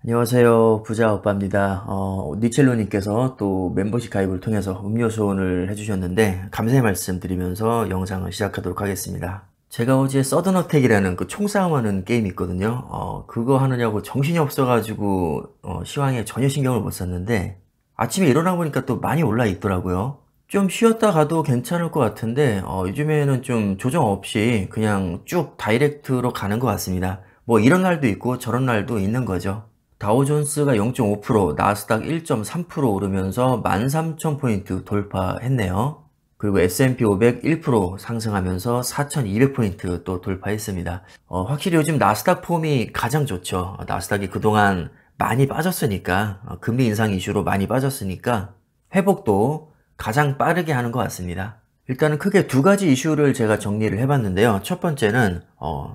안녕하세요. 부자 오빠입니다. 니첼로님께서 또 멤버십 가입을 통해서 음료수원을 해주셨는데 감사의 말씀 드리면서 영상을 시작하도록 하겠습니다. 제가 어제 서든어택이라는 그 총싸움하는 게임이 있거든요. 그거 하느냐고 정신이 없어가지고 시황에 전혀 신경을 못 썼는데 아침에 일어나 보니까 또 많이 올라 있더라고요. 좀 쉬었다 가도 괜찮을 것 같은데 요즘에는 좀 조정 없이 그냥 쭉 다이렉트로 가는 것 같습니다. 뭐 이런 날도 있고 저런 날도 있는 거죠. 다우존스가 0.5%, 나스닥 1.3% 오르면서 13,000포인트 돌파했네요. 그리고 S&P 500 1% 상승하면서 4,200포인트 또 돌파했습니다. 확실히 요즘 나스닥 폼이 가장 좋죠. 나스닥이 그동안 많이 빠졌으니까, 금리 인상 이슈로 많이 빠졌으니까 회복도 가장 빠르게 하는 것 같습니다. 일단은 크게 두 가지 이슈를 제가 정리를 해봤는데요. 첫 번째는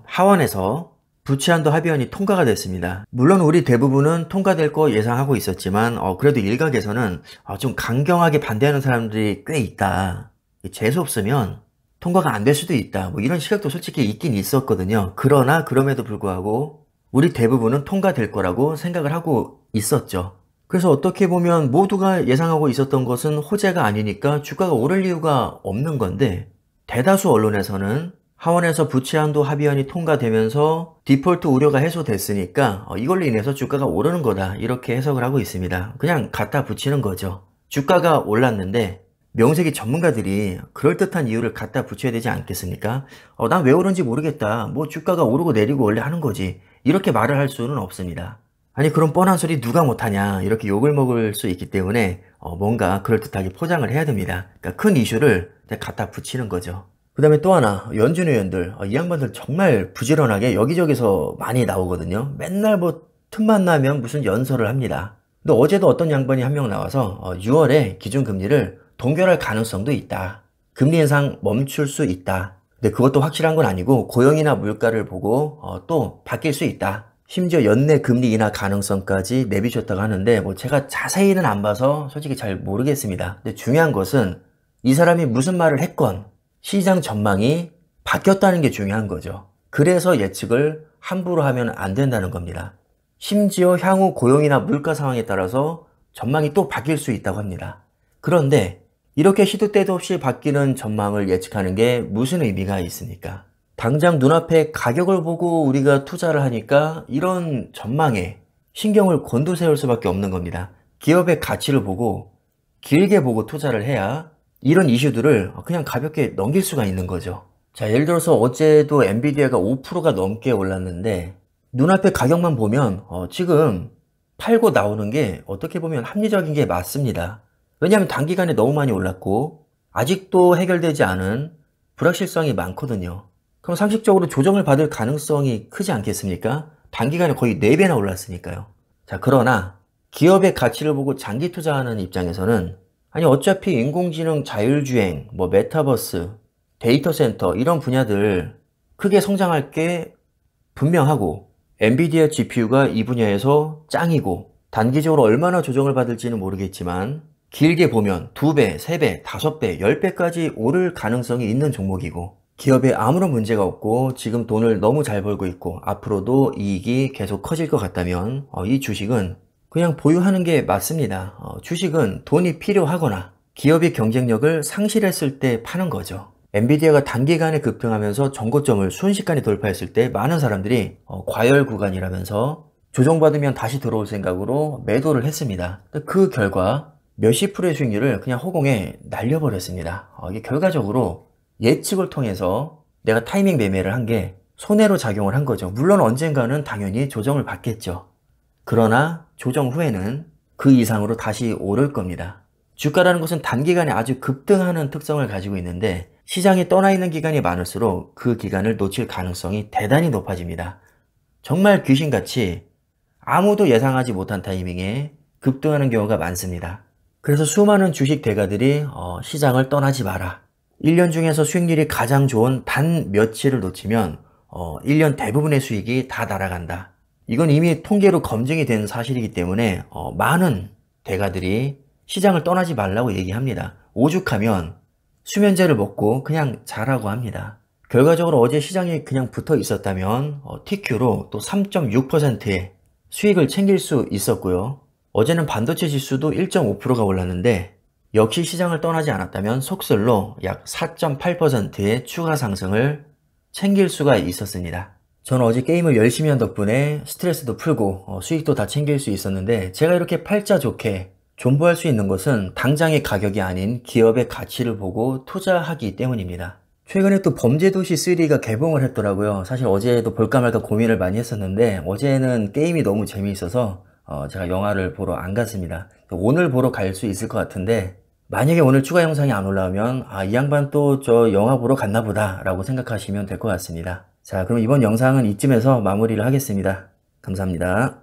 하원에서 부채한도 합의안이 통과가 됐습니다. 물론 우리 대부분은 통과될 거 예상하고 있었지만 그래도 일각에서는 좀 강경하게 반대하는 사람들이 꽤 있다. 재수없으면 통과가 안 될 수도 있다. 뭐 이런 시각도 솔직히 있긴 있었거든요. 그러나 그럼에도 불구하고 우리 대부분은 통과될 거라고 생각을 하고 있었죠. 그래서 어떻게 보면 모두가 예상하고 있었던 것은 호재가 아니니까 주가가 오를 이유가 없는 건데 대다수 언론에서는 하원에서 부채한도 합의안이 통과되면서 디폴트 우려가 해소됐으니까 이걸로 인해서 주가가 오르는 거다 이렇게 해석을 하고 있습니다. 그냥 갖다 붙이는 거죠. 주가가 올랐는데 명색이 전문가들이 그럴듯한 이유를 갖다 붙여야 되지 않겠습니까? 난 왜 오른지 모르겠다. 뭐 주가가 오르고 내리고 원래 하는 거지. 이렇게 말을 할 수는 없습니다. 아니 그런 뻔한 소리 누가 못하냐 이렇게 욕을 먹을 수 있기 때문에 뭔가 그럴듯하게 포장을 해야 됩니다. 그러니까 큰 이슈를 갖다 붙이는 거죠. 그 다음에 또 하나 연준 의원들 이 양반들 정말 부지런하게 여기저기서 많이 나오거든요. 맨날 뭐 틈만 나면 무슨 연설을 합니다. 근데 어제도 어떤 양반이 한 명 나와서 6월에 기준금리를 동결할 가능성도 있다. 금리 인상 멈출 수 있다. 근데 그것도 확실한 건 아니고 고용이나 물가를 보고 또 바뀔 수 있다. 심지어 연내 금리 인하 가능성까지 내비쳤다고 하는데 뭐 제가 자세히는 안 봐서 솔직히 잘 모르겠습니다. 근데 중요한 것은 이 사람이 무슨 말을 했건 시장 전망이 바뀌었다는 게 중요한 거죠. 그래서 예측을 함부로 하면 안 된다는 겁니다. 심지어 향후 고용이나 물가 상황에 따라서 전망이 또 바뀔 수 있다고 합니다. 그런데 이렇게 시도 때도 없이 바뀌는 전망을 예측하는 게 무슨 의미가 있습니까? 당장 눈앞에 가격을 보고 우리가 투자를 하니까 이런 전망에 신경을 곤두세울 수밖에 없는 겁니다. 기업의 가치를 보고 길게 보고 투자를 해야 이런 이슈들을 그냥 가볍게 넘길 수가 있는 거죠. 자, 예를 들어서 어제도 엔비디아가 5%가 넘게 올랐는데 눈앞에 가격만 보면 지금 팔고 나오는 게 어떻게 보면 합리적인 게 맞습니다. 왜냐하면 단기간에 너무 많이 올랐고 아직도 해결되지 않은 불확실성이 많거든요. 그럼 상식적으로 조정을 받을 가능성이 크지 않겠습니까? 단기간에 거의 4배나 올랐으니까요. 자, 그러나 기업의 가치를 보고 장기 투자하는 입장에서는 아니 어차피 인공지능, 자율주행, 뭐 메타버스, 데이터 센터 이런 분야들 크게 성장할 게 분명하고 엔비디아 GPU가 이 분야에서 짱이고 단기적으로 얼마나 조정을 받을지는 모르겠지만 길게 보면 2배, 3배, 5배, 10배까지 오를 가능성이 있는 종목이고 기업에 아무런 문제가 없고 지금 돈을 너무 잘 벌고 있고 앞으로도 이익이 계속 커질 것 같다면 이 주식은 그냥 보유하는 게 맞습니다. 주식은 돈이 필요하거나 기업의 경쟁력을 상실했을 때 파는 거죠. 엔비디아가 단기간에 급등하면서 전고점을 순식간에 돌파했을 때 많은 사람들이 과열 구간이라면서 조정받으면 다시 들어올 생각으로 매도를 했습니다. 그 결과 몇십 프로의 수익률을 그냥 허공에 날려버렸습니다. 이게 결과적으로 예측을 통해서 내가 타이밍 매매를 한 게 손해로 작용을 한 거죠. 물론 언젠가는 당연히 조정을 받겠죠. 그러나 조정 후에는 그 이상으로 다시 오를 겁니다. 주가라는 것은 단기간에 아주 급등하는 특성을 가지고 있는데 시장이 떠나 있는 기간이 많을수록 그 기간을 놓칠 가능성이 대단히 높아집니다. 정말 귀신같이 아무도 예상하지 못한 타이밍에 급등하는 경우가 많습니다. 그래서 수많은 주식 대가들이 시장을 떠나지 마라. 1년 중에서 수익률이 가장 좋은 단 며칠을 놓치면 1년 대부분의 수익이 다 날아간다. 이건 이미 통계로 검증이 된 사실이기 때문에 많은 대가들이 시장을 떠나지 말라고 얘기합니다. 오죽하면 수면제를 먹고 그냥 자라고 합니다. 결과적으로 어제 시장이 그냥 붙어 있었다면 TQ로 또 3.6%의 수익을 챙길 수 있었고요. 어제는 반도체 지수도 1.5%가 올랐는데 역시 시장을 떠나지 않았다면 속설로 약 4.8%의 추가 상승을 챙길 수가 있었습니다. 저는 어제 게임을 열심히 한 덕분에 스트레스도 풀고 수익도 다 챙길 수 있었는데, 제가 이렇게 팔자 좋게 존버할 수 있는 것은 당장의 가격이 아닌 기업의 가치를 보고 투자하기 때문입니다. 최근에 또 범죄도시 3가 개봉을 했더라고요. 사실 어제도 볼까 말까 고민을 많이 했었는데 어제는 게임이 너무 재미있어서 제가 영화를 보러 안 갔습니다. 오늘 보러 갈 수 있을 것 같은데, 만약에 오늘 추가 영상이 안 올라오면 이 양반 또 저 영화 보러 갔나 보다 라고 생각하시면 될 것 같습니다. 자, 그럼 이번 영상은 이쯤에서 마무리를 하겠습니다. 감사합니다.